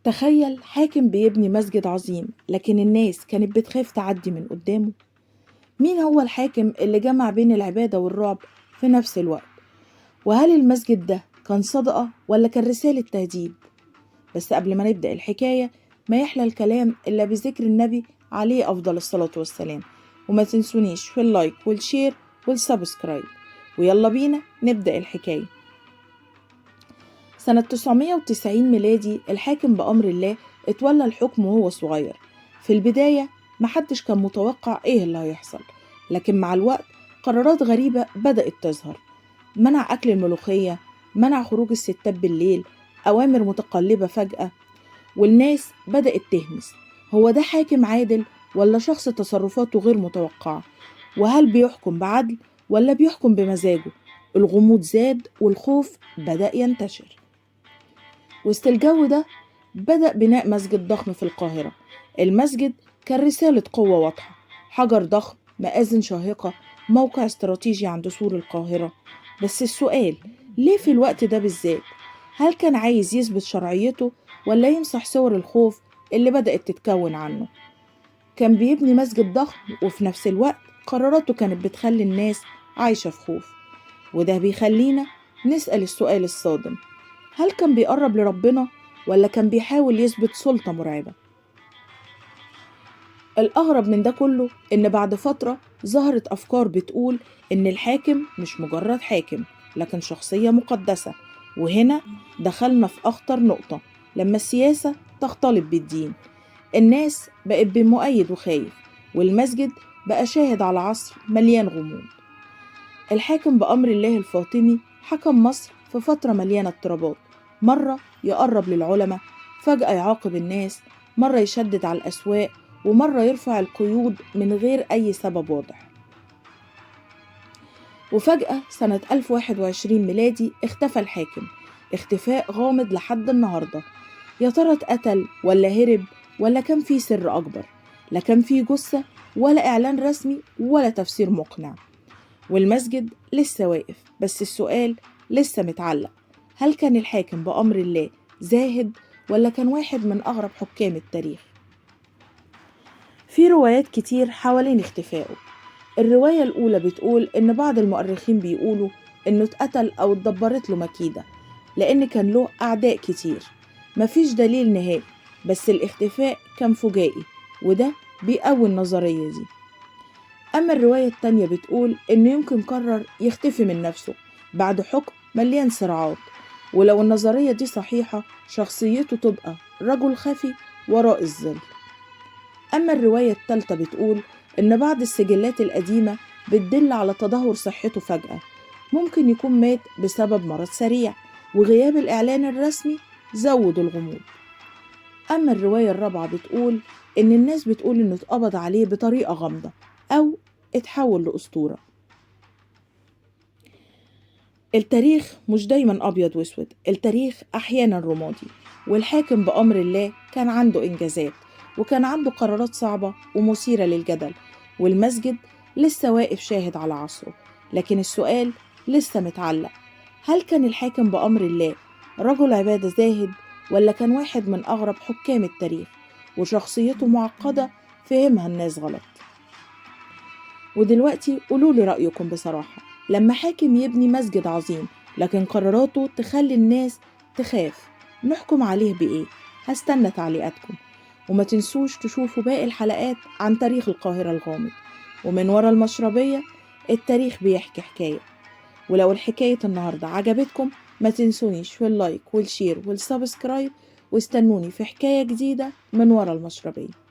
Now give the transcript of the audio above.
تخيل حاكم بيبني مسجد عظيم لكن الناس كانت بتخاف تعدي من قدامه. مين هو الحاكم اللي جمع بين العبادة والرعب في نفس الوقت؟ وهل المسجد ده كان صدقة ولا كان رسالة تهديد؟ بس قبل ما نبدأ الحكاية ما يحلى الكلام إلا بذكر النبي عليه أفضل الصلاة والسلام، وما تنسونيش في اللايك والشير والسبسكرايب. ويلا بينا نبدأ الحكاية. سنة 990 ميلادي الحاكم بأمر الله اتولى الحكم وهو صغير. في البداية محدش كان متوقع ايه اللي هيحصل، لكن مع الوقت قرارات غريبة بدأت تظهر. منع أكل الملوخية، منع خروج الستات بالليل، أوامر متقلبة فجأة، والناس بدأت تهمس: هو ده حاكم عادل ولا شخص تصرفاته غير متوقعة؟ وهل بيحكم بعدل ولا بيحكم بمزاجه؟ الغموض زاد والخوف بدأ ينتشر. وسط الجو ده بدأ بناء مسجد ضخم في القاهرة. المسجد كان رسالة قوة واضحة: حجر ضخم، مآذن شاهقة، موقع استراتيجي عند سور القاهرة. بس السؤال، ليه في الوقت ده بالذات؟ هل كان عايز يثبت شرعيته ولا يمسح صور الخوف اللي بدأت تتكون عنه؟ كان بيبني مسجد ضخم وفي نفس الوقت قراراته كانت بتخلي الناس عايشة في خوف. وده بيخلينا نسأل السؤال الصادم: هل كان بيقرب لربنا ولا كان بيحاول يثبت سلطة مرعبة؟ الأغرب من ده كله إن بعد فترة ظهرت أفكار بتقول إن الحاكم مش مجرد حاكم لكن شخصية مقدسة. وهنا دخلنا في أخطر نقطة: لما السياسة تختلط بالدين. الناس بقت بين مؤيد وخايف، والمسجد بقى شاهد على عصر مليان غموض. الحاكم بأمر الله الفاطمي حكم مصر في فترة مليانة اضطرابات، مرة يقرب للعلماء، فجأة يعاقب الناس، مرة يشدد على الأسواق، ومرة يرفع القيود من غير أي سبب واضح. وفجأة سنة 1021 ميلادي اختفى الحاكم اختفاء غامض لحد النهاردة. يا ترى اتقتل ولا هرب ولا كان في سر أكبر؟ لا كان في جثة ولا إعلان رسمي ولا تفسير مقنع. والمسجد لسه واقف، بس السؤال لسه متعلق: هل كان الحاكم بأمر الله زاهد ولا كان واحد من أغرب حكام التاريخ؟ في روايات كتير حوالين اختفائه. الرواية الأولى بتقول إن بعض المؤرخين بيقولوا إنه اتقتل أو اتدبرت له مكيدة لأن كان له أعداء كتير. مفيش دليل نهائي، بس الاختفاء كان فجائي، وده بيقوي النظرية دي. أما الرواية التانية بتقول إنه يمكن قرر يختفي من نفسه بعد حكم مليان صراعات، ولو النظرية دي صحيحة شخصيته تبقى رجل خفي وراء الظل. أما الرواية التالتة بتقول إن بعض السجلات القديمة بتدل على تدهور صحته فجأة، ممكن يكون مات بسبب مرض سريع، وغياب الإعلان الرسمي زود الغموض. أما الرواية الرابعة بتقول إن الناس بتقول إنه اتقبض عليه بطريقة غامضة أو اتحول لأسطورة. التاريخ مش دايما أبيض وأسود، التاريخ أحيانا رمادي. والحاكم بأمر الله كان عنده إنجازات، وكان عنده قرارات صعبة ومثيرة للجدل، والمسجد لسه واقف شاهد على عصره. لكن السؤال لسه متعلق: هل كان الحاكم بأمر الله رجل عبادة زاهد ولا كان واحد من أغرب حكام التاريخ وشخصيته معقدة فهمها الناس غلط؟ ودلوقتي قولولي رأيكم بصراحة: لما حاكم يبني مسجد عظيم لكن قراراته تخلي الناس تخاف، نحكم عليه بإيه؟ هستنى تعليقاتكم. وما تنسوش تشوفوا باقي الحلقات عن تاريخ القاهرة الغامض. ومن ورا المشربية التاريخ بيحكي حكاية. ولو الحكاية النهاردة عجبتكم ما تنسونيش في اللايك والشير والسبسكرايب، واستنوني في حكاية جديدة من ورا المشربية.